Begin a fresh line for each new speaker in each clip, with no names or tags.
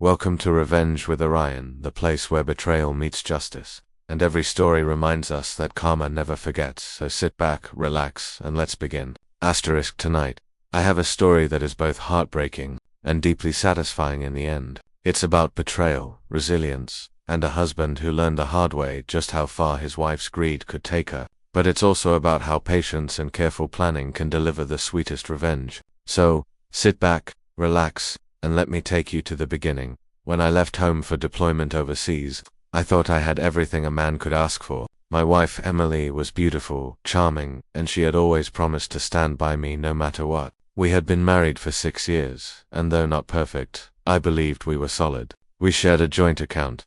Welcome to Revenge with Arion, the place where betrayal meets justice. And every story reminds us that karma never forgets, so sit back, relax, and let's begin. Tonight, I have a story that is both heartbreaking and deeply satisfying in the end. It's about betrayal, resilience, and a husband who learned the hard way just how far his wife's greed could take her. But it's also about how patience and careful planning can deliver the sweetest revenge. So, sit back, relax, and let me take you to the beginning. When I left home for deployment overseas, I thought I had everything a man could ask for. My wife Emily was beautiful, charming, and she had always promised to stand by me no matter what. We had been married for 6 years, and though not perfect, I believed we were solid. We shared a joint account,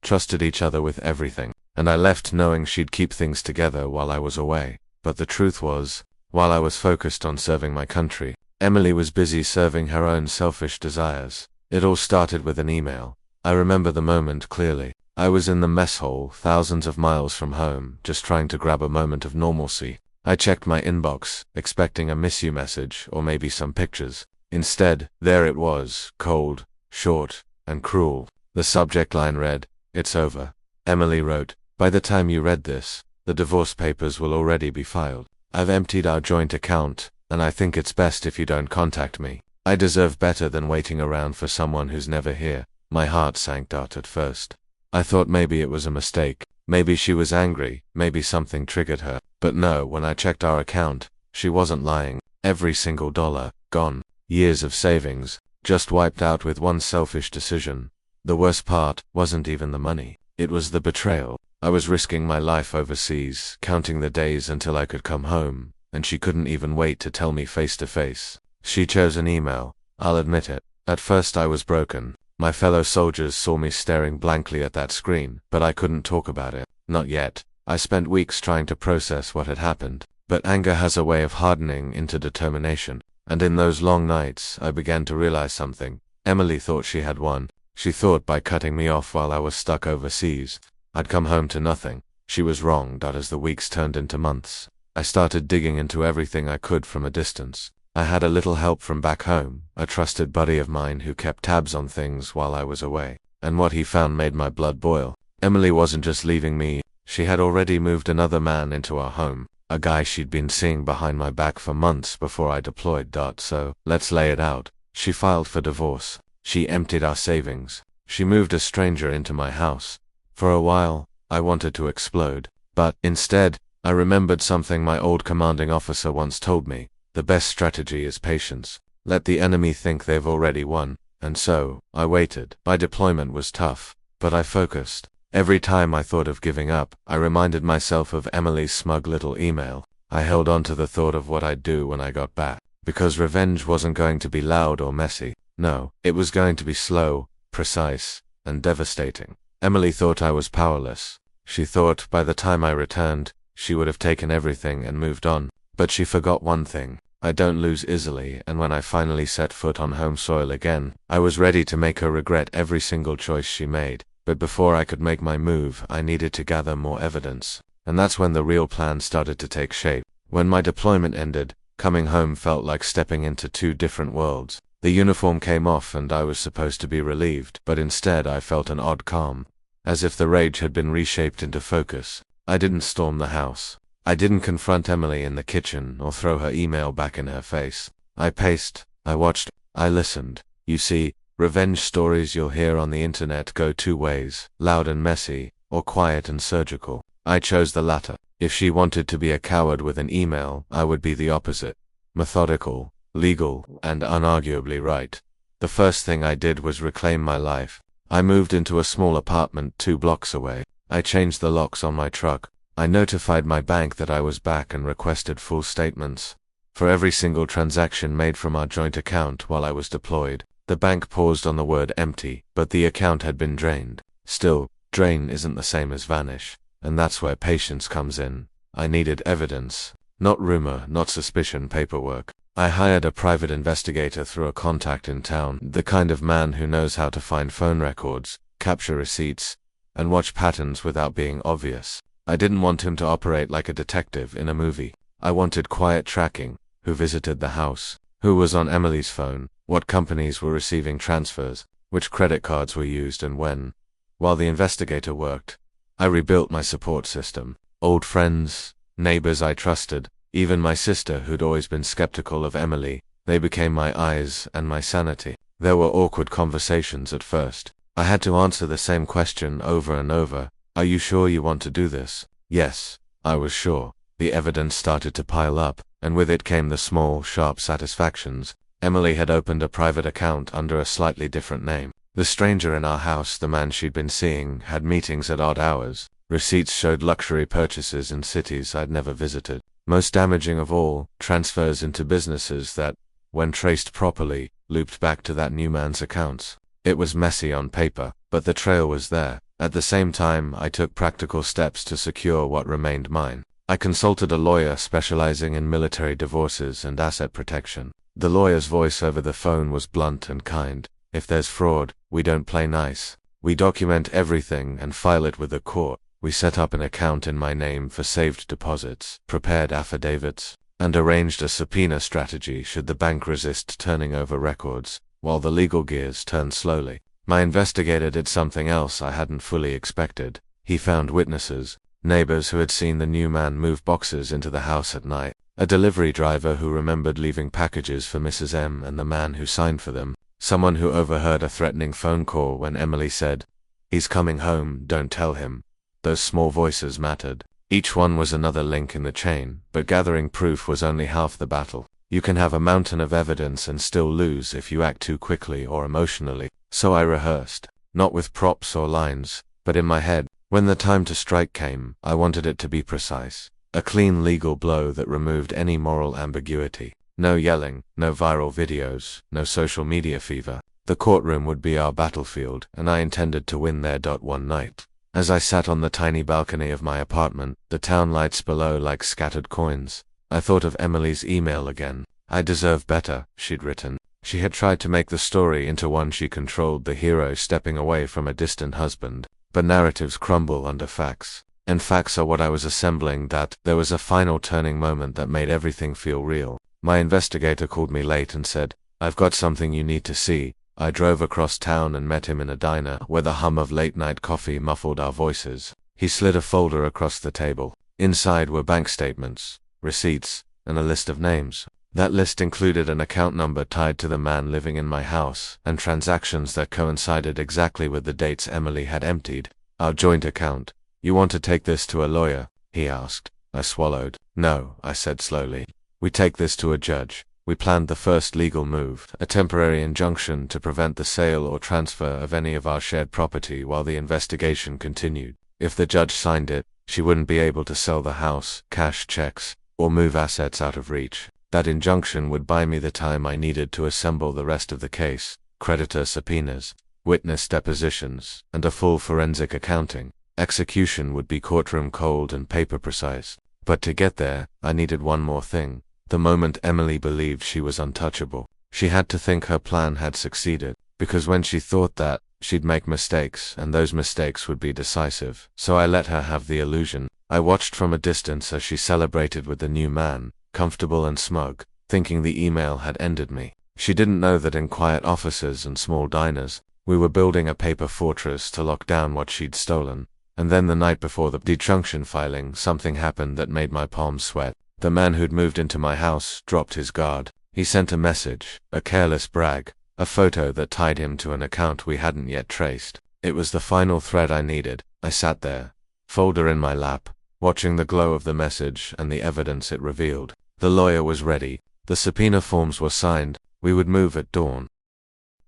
trusted each other with everything, and I left knowing she'd keep things together while I was away. But the truth was, while I was focused on serving my country, Emily was busy serving her own selfish desires. It all started with an email. I remember the moment clearly. I was in the mess hall, thousands of miles from home, just trying to grab a moment of normalcy. I checked my inbox, expecting a miss you message or maybe some pictures. Instead, there it was, cold, short, and cruel. The subject line read, "It's over." Emily wrote, "By the time you read this, the divorce papers will already be filed. I've emptied our joint account, and I think it's best if you don't contact me. I deserve better than waiting around for someone who's never here." My heart sank at first. I thought maybe it was a mistake. Maybe she was angry, maybe something triggered her. But no, when I checked our account, she wasn't lying. Every single dollar, gone. Years of savings, just wiped out with one selfish decision. The worst part wasn't even the money. It was the betrayal. I was risking my life overseas, counting the days until I could come home, and she couldn't even wait to tell me face to face. She chose an email. I'll admit it. At first I was broken. My fellow soldiers saw me staring blankly at that screen, but I couldn't talk about it. Not yet. I spent weeks trying to process what had happened. But anger has a way of hardening into determination. And in those long nights, I began to realize something. Emily thought she had won. She thought by cutting me off while I was stuck overseas, I'd come home to nothing. She was wrong. As the weeks turned into months, I started digging into everything I could from a distance. I had a little help from back home, a trusted buddy of mine who kept tabs on things while I was away. And what he found made my blood boil. Emily wasn't just leaving me, she had already moved another man into our home. A guy she'd been seeing behind my back for months before I deployed. So, let's lay it out. She filed for divorce. She emptied our savings. She moved a stranger into my house. For a while, I wanted to explode. But, instead, I remembered something my old commanding officer once told me. The best strategy is patience. Let the enemy think they've already won. And so, I waited. My deployment was tough, but I focused. Every time I thought of giving up, I reminded myself of Emily's smug little email. I held on to the thought of what I'd do when I got back. Because revenge wasn't going to be loud or messy. No, it was going to be slow, precise, and devastating. Emily thought I was powerless. She thought by the time I returned, she would have taken everything and moved on. But she forgot one thing. I don't lose easily, and when I finally set foot on home soil again, I was ready to make her regret every single choice she made. But before I could make my move, I needed to gather more evidence. And that's when the real plan started to take shape. When my deployment ended, coming home felt like stepping into 2 different worlds. The uniform came off and I was supposed to be relieved, but instead I felt an odd calm, as if the rage had been reshaped into focus. I didn't storm the house. I didn't confront Emily in the kitchen or throw her email back in her face. I paced, I watched, I listened. You see, revenge stories you'll hear on the internet go 2 ways, loud and messy, or quiet and surgical. I chose the latter. If she wanted to be a coward with an email, I would be the opposite. Methodical, legal, and unarguably right. The first thing I did was reclaim my life. I moved into a small apartment 2 blocks away. I changed the locks on my truck. I notified my bank that I was back and requested full statements. For every single transaction made from our joint account while I was deployed, the bank paused on the word empty, but the account had been drained. Still, drain isn't the same as vanish, and that's where patience comes in. I needed evidence. Not rumor, not suspicion, paperwork. I hired a private investigator through a contact in town, the kind of man who knows how to find phone records, capture receipts, and watch patterns without being obvious. I didn't want him to operate like a detective in a movie. I wanted quiet tracking. Who visited the house? Who was on Emily's phone? What companies were receiving transfers? which credit cards were used and when. While the investigator worked, I rebuilt my support system. Old friends, neighbors I trusted, even my sister who'd always been skeptical of Emily, they became my eyes and my sanity. There were awkward conversations at first. I had to answer the same question over and over. Are you sure you want to do this? Yes, I was sure. The evidence started to pile up, and with it came the small, sharp satisfactions. Emily had opened a private account under a slightly different name. The stranger in our house, the man she'd been seeing, had meetings at odd hours. Receipts showed luxury purchases in cities I'd never visited. Most damaging of all, transfers into businesses that, when traced properly, looped back to that new man's accounts. It was messy on paper, but the trail was there. At the same time, I took practical steps to secure what remained mine. I consulted a lawyer specializing in military divorces and asset protection. The lawyer's voice over the phone was blunt and kind. If there's fraud, we don't play nice. We document everything and file it with the court. We set up an account in my name for saved deposits, prepared affidavits, and arranged a subpoena strategy should the bank resist turning over records, while the legal gears turned slowly. My investigator did something else I hadn't fully expected. He found witnesses, neighbors who had seen the new man move boxes into the house at night, a delivery driver who remembered leaving packages for Mrs. M and the man who signed for them, someone who overheard a threatening phone call when Emily said, "He's coming home, don't tell him." Those small voices mattered. Each one was another link in the chain, but gathering proof was only half the battle. You can have a mountain of evidence and still lose if you act too quickly or emotionally. So I rehearsed, not with props or lines, but in my head. When the time to strike came, I wanted it to be precise. A clean legal blow that removed any moral ambiguity. No yelling, no viral videos, no social media fever. The courtroom would be our battlefield, and I intended to win there. One night, as I sat on the tiny balcony of my apartment, the town lights below like scattered coins, I thought of Emily's email again. I deserve better, she'd written. She had tried to make the story into one she controlled, the hero stepping away from a distant husband. But narratives crumble under facts. And facts are what I was assembling. There was a final turning moment that made everything feel real. My investigator called me late and said, "I've got something you need to see." I drove across town and met him in a diner, where the hum of late-night coffee muffled our voices. He slid a folder across the table. Inside were bank statements, receipts, and a list of names. That list included an account number tied to the man living in my house, and transactions that coincided exactly with the dates Emily had emptied. Our joint account. "You want to take this to a lawyer?" he asked. I swallowed. "No," I said slowly. "We take this to a judge." We planned the first legal move, a temporary injunction to prevent the sale or transfer of any of our shared property while the investigation continued. If the judge signed it, she wouldn't be able to sell the house, cash checks, or move assets out of reach. That injunction would buy me the time I needed to assemble the rest of the case, creditor subpoenas, witness depositions, and a full forensic accounting. Execution would be courtroom cold and paper precise. But to get there, I needed one more thing. The moment Emily believed she was untouchable, she had to think her plan had succeeded, because when she thought that, she'd make mistakes, and those mistakes would be decisive. So I let her have the illusion. I watched from a distance as she celebrated with the new man, comfortable and smug, thinking the email had ended me. She didn't know that in quiet offices and small diners, we were building a paper fortress to lock down what she'd stolen. And then the night before the detrunction filing, something happened that made my palms sweat. The man who'd moved into my house dropped his guard. He sent a message, a careless brag, a photo that tied him to an account we hadn't yet traced. It was the final thread I needed. I sat there, folder in my lap, watching the glow of the message and the evidence it revealed. The lawyer was ready. The subpoena forms were signed. We would move at dawn.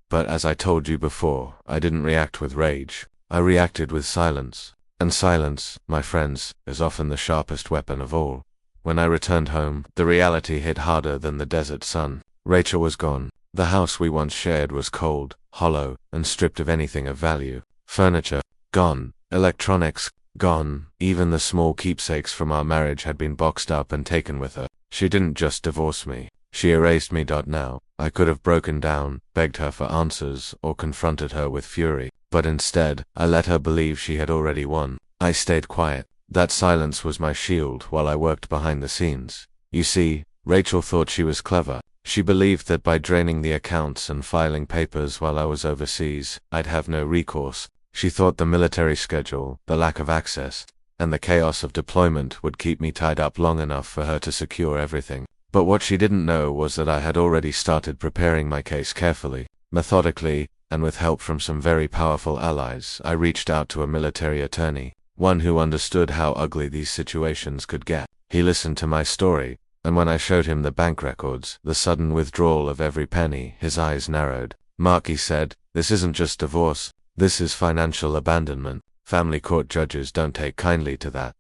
But as I told you before, I didn't react with rage. I reacted with silence. And silence, my friends, is often the sharpest weapon of all. When I returned home, the reality hit harder than the desert sun. Rachel was gone. The house we once shared was cold, hollow, and stripped of anything of value. Furniture, gone. Electronics, gone. Even the small keepsakes from our marriage had been boxed up and taken with her. She didn't just divorce me. She erased me. Now, I could have broken down, begged her for answers, or confronted her with fury. But instead, I let her believe she had already won. I stayed quiet. That silence was my shield while I worked behind the scenes. You see, Rachel thought she was clever. She believed that by draining the accounts and filing papers while I was overseas, I'd have no recourse. She thought the military schedule, the lack of access, and the chaos of deployment would keep me tied up long enough for her to secure everything. But what she didn't know was that I had already started preparing my case carefully, methodically, and with help from some very powerful allies. I reached out to a military attorney, one who understood how ugly these situations could get. He listened to my story, and when I showed him the bank records, the sudden withdrawal of every penny, his eyes narrowed. "Mark," he said, "this isn't just divorce. This is financial abandonment. Family court judges don't take kindly to that."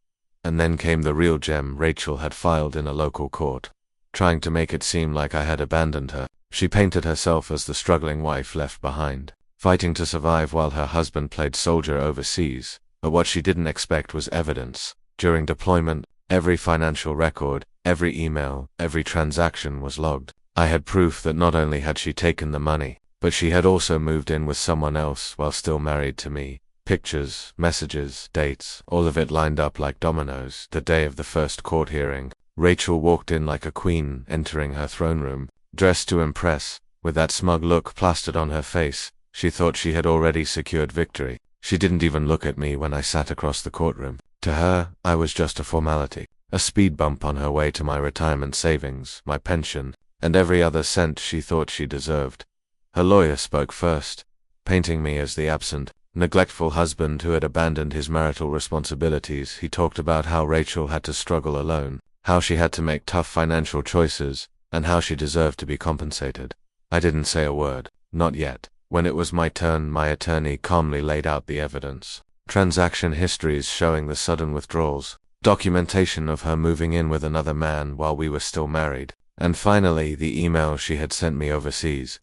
And then came the real gem. Rachel had filed in a local court, trying to make it seem like I had abandoned her. She painted herself as the struggling wife left behind, fighting to survive while her husband played soldier overseas. But what she didn't expect was evidence. During deployment, every financial record, every email, every transaction was logged. I had proof that not only had she taken the money, but she had also moved in with someone else while still married to me. Pictures, messages, dates, all of it lined up like dominoes. The day of the first court hearing, Rachel walked in like a queen entering her throne room, dressed to impress, with that smug look plastered on her face. She thought she had already secured victory. She didn't even look at me when I sat across the courtroom. To her, I was just a formality, a speed bump on her way to my retirement savings, my pension, and every other cent she thought she deserved. Her lawyer spoke first, painting me as the absent, neglectful husband who had abandoned his marital responsibilities. He talked about how Rachel had to struggle alone, how she had to make tough financial choices, and how she deserved to be compensated. I didn't say a word, not yet. When it was my turn, my attorney calmly laid out the evidence. Transaction histories showing the sudden withdrawals, documentation of her moving in with another man while we were still married, and finally the email she had sent me overseas,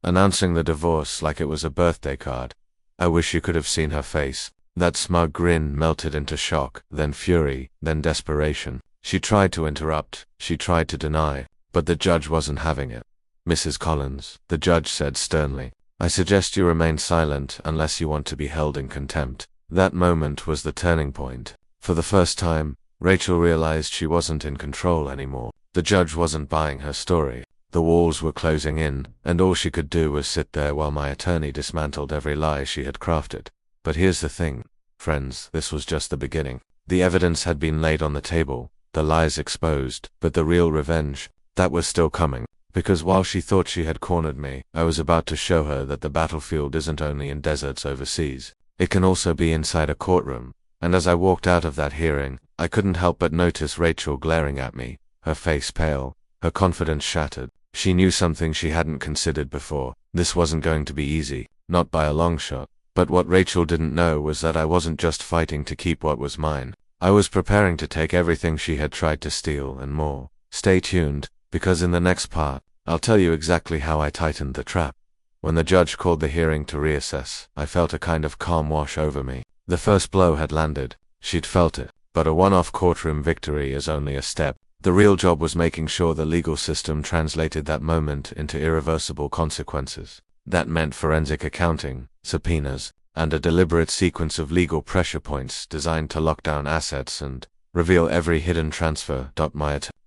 announcing the divorce like it was a birthday card. I wish you could have seen her face. That smug grin melted into shock, then fury, then desperation. She tried to interrupt, she tried to deny, but the judge wasn't having it. "Mrs. Collins," the judge said sternly, "I suggest you remain silent unless you want to be held in contempt." That moment was the turning point. For the first time, Rachel realized she wasn't in control anymore. The judge wasn't buying her story. The walls were closing in, and all she could do was sit there while my attorney dismantled every lie she had crafted. But here's the thing, friends, this was just the beginning. The evidence had been laid on the table, the lies exposed, but the real revenge, that was still coming. Because while she thought she had cornered me, I was about to show her that the battlefield isn't only in deserts overseas. It can also be inside a courtroom. And as I walked out of that hearing, I couldn't help but notice Rachel glaring at me, her face pale, her confidence shattered. She knew something she hadn't considered before. This wasn't going to be easy, not by a long shot. But what Rachel didn't know was that I wasn't just fighting to keep what was mine. I was preparing to take everything she had tried to steal and more. Stay tuned, because in the next part, I'll tell you exactly how I tightened the trap. When the judge called the hearing to reassess, I felt a kind of calm wash over me. The first blow had landed. She'd felt it. But a one-off courtroom victory is only a step. The real job was making sure the legal system translated that moment into irreversible consequences. That meant forensic accounting, subpoenas, and a deliberate sequence of legal pressure points designed to lock down assets and reveal every hidden transfer.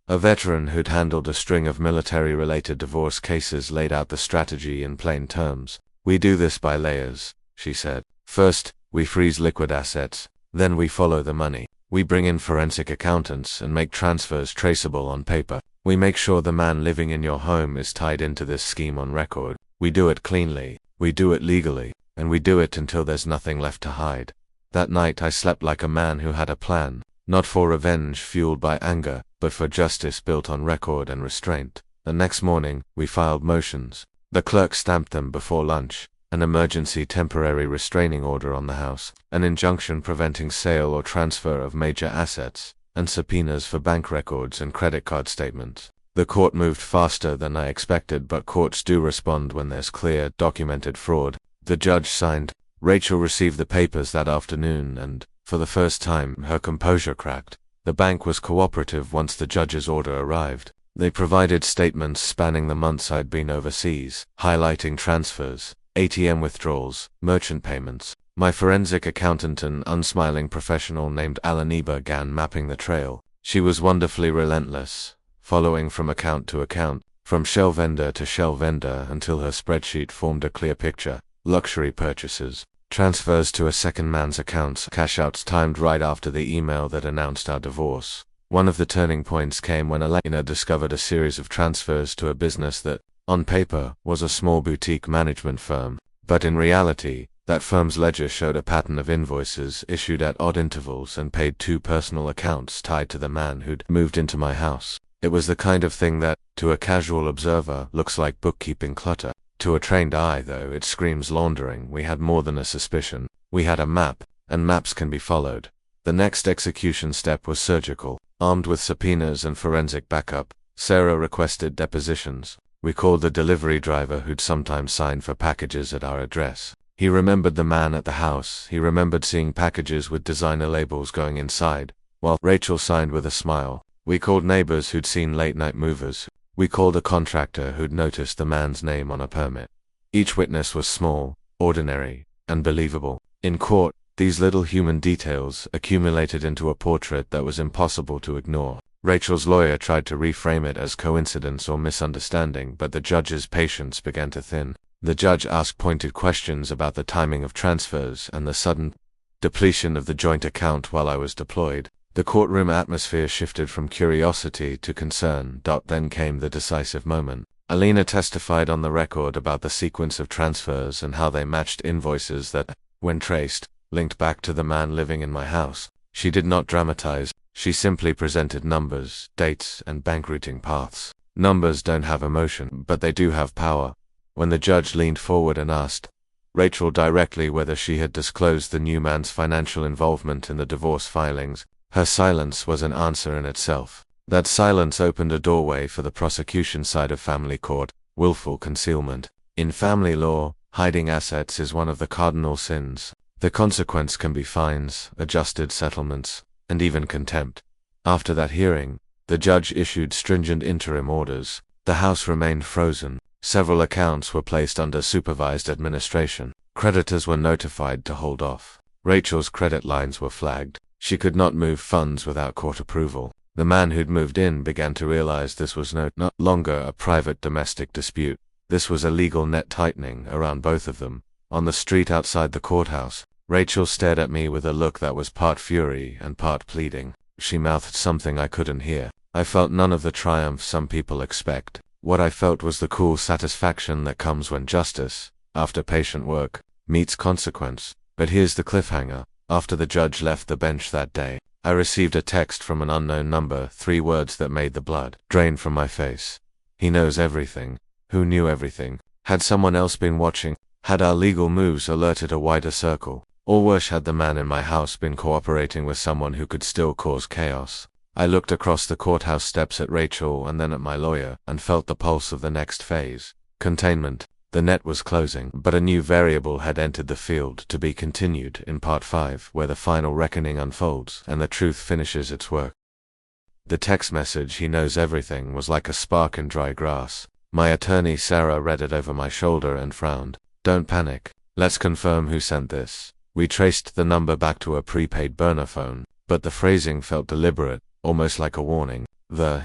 A veteran who'd handled a string of military-related divorce cases laid out the strategy in plain terms. "We do this by layers," she said. "First, we freeze liquid assets. Then we follow the money. We bring in forensic accountants and make transfers traceable on paper. We make sure the man living in your home is tied into this scheme on record. We do it cleanly. We do it legally. And we do it until there's nothing left to hide." That night I slept like a man who had a plan. Not for revenge fueled by anger, but for justice built on record and restraint. The next morning, we filed motions. The clerk stamped them before lunch. An emergency temporary restraining order on the house, an injunction preventing sale or transfer of major assets, and subpoenas for bank records and credit card statements. The court moved faster than I expected, but courts do respond when there's clear, documented fraud. The judge signed. Rachel received the papers that afternoon and, for the first time, her composure cracked. The bank was cooperative once the judge's order arrived. They provided statements spanning the months I'd been overseas, highlighting transfers, ATM withdrawals, merchant payments. My forensic accountant, an unsmiling professional named Alaniba, began mapping the trail. She was wonderfully relentless, following from account to account, from shell vendor to shell vendor until her spreadsheet formed a clear picture. Luxury purchases, transfers to a second man's accounts, cash outs timed right after the email that announced our divorce. One of the turning points came when Elena discovered a series of transfers to a business that, on paper, was a small boutique management firm, but in reality, that firm's ledger showed a pattern of invoices issued at odd intervals and paid to personal accounts tied to the man who'd moved into my house. It was the kind of thing that, to a casual observer, looks like bookkeeping clutter. To a trained eye, though, it screams laundering. We had more than a suspicion. We had a map, and maps can be followed. The next execution step was surgical. Armed with subpoenas and forensic backup, Sarah requested depositions. We called the delivery driver who'd sometimes sign for packages at our address. He remembered the man at the house. He remembered seeing packages with designer labels going inside, while Rachel signed with a smile. We called neighbors who'd seen late-night movers. We called a contractor who'd noticed the man's name on a permit. Each witness was small, ordinary, and believable. In court, these little human details accumulated into a portrait that was impossible to ignore. Rachel's lawyer tried to reframe it as coincidence or misunderstanding, but the judge's patience began to thin. The judge asked pointed questions about the timing of transfers and the sudden depletion of the joint account while I was deployed. The courtroom atmosphere shifted from curiosity to concern. Then came the decisive moment. Elena testified on the record about the sequence of transfers and how they matched invoices that, when traced, linked back to the man living in my house. She did not dramatize. She simply presented numbers, dates, and bank routing paths. Numbers don't have emotion, but they do have power. When the judge leaned forward and asked Rachel directly whether she had disclosed the new man's financial involvement in the divorce filings, her silence was an answer in itself. That silence opened a doorway for the prosecution side of family court: willful concealment. In family law, hiding assets is one of the cardinal sins. The consequence can be fines, adjusted settlements, and even contempt. After that hearing, the judge issued stringent interim orders. The house remained frozen. Several accounts were placed under supervised administration. Creditors were notified to hold off. Rachel's credit lines were flagged. She could not move funds without court approval. The man who'd moved in began to realize this was no longer a private domestic dispute. This was a legal net tightening around both of them. On the street outside the courthouse, Rachel stared at me with a look that was part fury and part pleading. She mouthed something I couldn't hear. I felt none of the triumph some people expect. What I felt was the cool satisfaction that comes when justice, after patient work, meets consequence. But here's the cliffhanger. After the judge left the bench that day, I received a text from an unknown number, 3 words that made the blood drain from my face. He knows everything. Who knew everything? Had someone else been watching? Had our legal moves alerted a wider circle? Or worse, had the man in my house been cooperating with someone who could still cause chaos? I looked across the courthouse steps at Rachel and then at my lawyer, and felt the pulse of the next phase. Containment. The net was closing, but a new variable had entered the field, to be continued in Part 5, where the final reckoning unfolds and the truth finishes its work. The text message, "He knows everything," was like a spark in dry grass. My attorney Sarah read it over my shoulder and frowned. "Don't panic. Let's confirm who sent this." We traced the number back to a prepaid burner phone, but the phrasing felt deliberate, almost like a warning.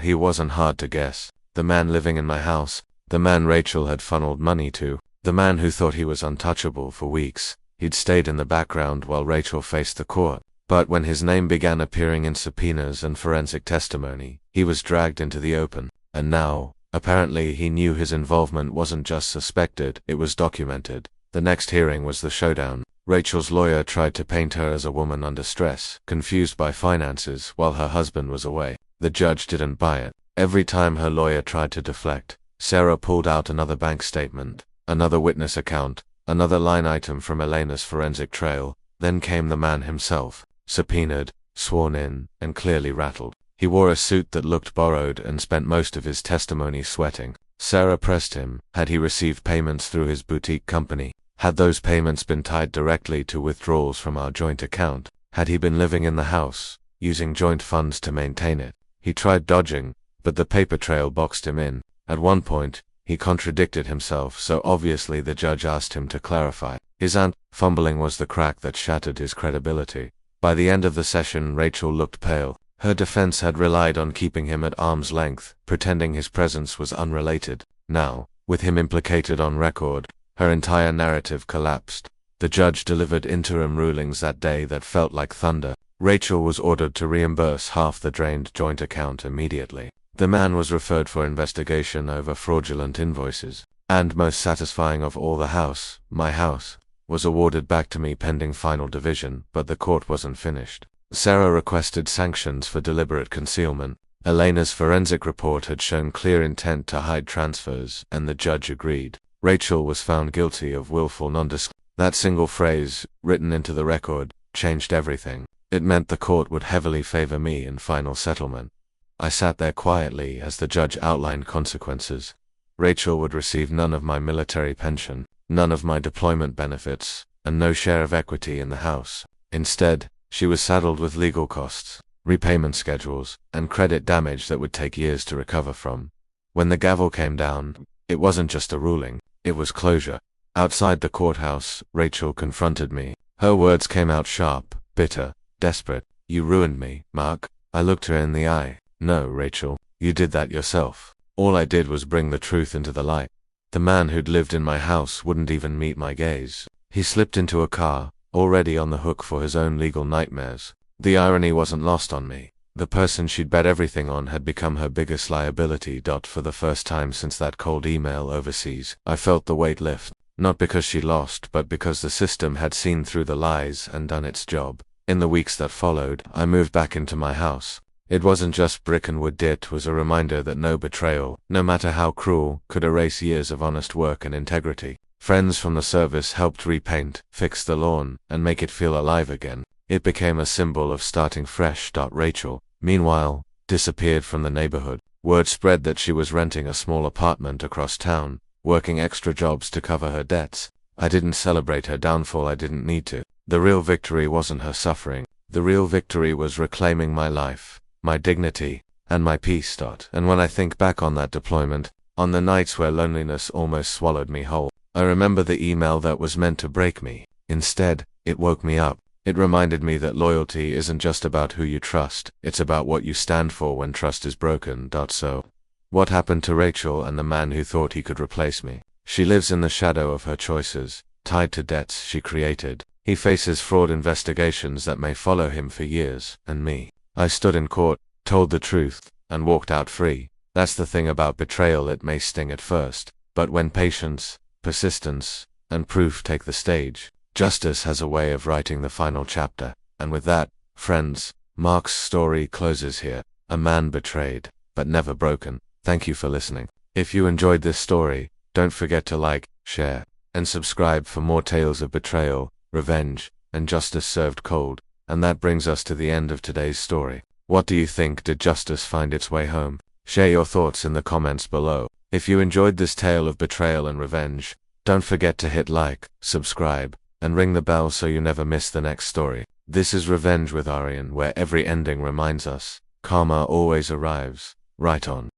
He wasn't hard to guess. The man living in my house. The man Rachel had funneled money to. The man who thought he was untouchable for weeks. He'd stayed in the background while Rachel faced the court. But when his name began appearing in subpoenas and forensic testimony, he was dragged into the open. And now, apparently, he knew his involvement wasn't just suspected, it was documented. The next hearing was the showdown. Rachel's lawyer tried to paint her as a woman under stress, confused by finances, while her husband was away. The judge didn't buy it. Every time her lawyer tried to deflect, Sarah pulled out another bank statement, another witness account, another line item from Elena's forensic trail. Then came the man himself, subpoenaed, sworn in, and clearly rattled. He wore a suit that looked borrowed and spent most of his testimony sweating. Sarah pressed him. Had he received payments through his boutique company? Had those payments been tied directly to withdrawals from our joint account? Had he been living in the house, using joint funds to maintain it? He tried dodging, but the paper trail boxed him in. At one point, he contradicted himself, so obviously the judge asked him to clarify. His fumbling was the crack that shattered his credibility. By the end of the session, Rachel looked pale. Her defense had relied on keeping him at arm's length, pretending his presence was unrelated. Now, with him implicated on record, her entire narrative collapsed. The judge delivered interim rulings that day that felt like thunder. Rachel was ordered to reimburse half the drained joint account immediately. The man was referred for investigation over fraudulent invoices. And most satisfying of all, the house, my house, was awarded back to me pending final division, but the court wasn't finished. Sarah requested sanctions for deliberate concealment. Elena's forensic report had shown clear intent to hide transfers, and the judge agreed. Rachel was found guilty of willful non-disclosure. That single phrase, written into the record, changed everything. It meant the court would heavily favor me in final settlement. I sat there quietly as the judge outlined consequences. Rachel would receive none of my military pension, none of my deployment benefits, and no share of equity in the house. Instead, she was saddled with legal costs, repayment schedules, and credit damage that would take years to recover from. When the gavel came down, it wasn't just a ruling, it was closure. Outside the courthouse, Rachel confronted me. Her words came out sharp, bitter, desperate. "You ruined me, Mark." I looked her in the eye. "No, Rachel, you did that yourself. All I did was bring the truth into the light." The man who'd lived in my house wouldn't even meet my gaze. He slipped into a car, already on the hook for his own legal nightmares. The irony wasn't lost on me. The person she'd bet everything on had become her biggest liability. For the first time since that cold email overseas, I felt the weight lift. Not because she lost, but because the system had seen through the lies and done its job. In the weeks that followed, I moved back into my house. It wasn't just brick and wood, it was a reminder that no betrayal, no matter how cruel, could erase years of honest work and integrity. Friends from the service helped repaint, fix the lawn, and make it feel alive again. It became a symbol of starting fresh. Rachel, meanwhile, disappeared from the neighborhood. Word spread that she was renting a small apartment across town, working extra jobs to cover her debts. I didn't celebrate her downfall, I didn't need to. The real victory wasn't her suffering. The real victory was reclaiming my life, my dignity, and my peace. And when I think back on that deployment, on the nights where loneliness almost swallowed me whole, I remember the email that was meant to break me. Instead, it woke me up. It reminded me that loyalty isn't just about who you trust, it's about what you stand for when trust is broken. So, what happened to Rachel and the man who thought he could replace me? She lives in the shadow of her choices, tied to debts she created. He faces fraud investigations that may follow him for years, and me. I stood in court, told the truth, and walked out free. That's the thing about betrayal, it may sting at first, but when patience, persistence, and proof take the stage, justice has a way of writing the final chapter. And with that, friends, Mark's story closes here. A man betrayed, but never broken. Thank you for listening. If you enjoyed this story, don't forget to like, share, and subscribe for more tales of betrayal, revenge, and justice served cold. And that brings us to the end of today's story. What do you think? Did justice find its way home? Share your thoughts in the comments below. If you enjoyed this tale of betrayal and revenge, don't forget to hit like, subscribe, and ring the bell so you never miss the next story. This is Revenge with Arion, where every ending reminds us, karma always arrives, right on.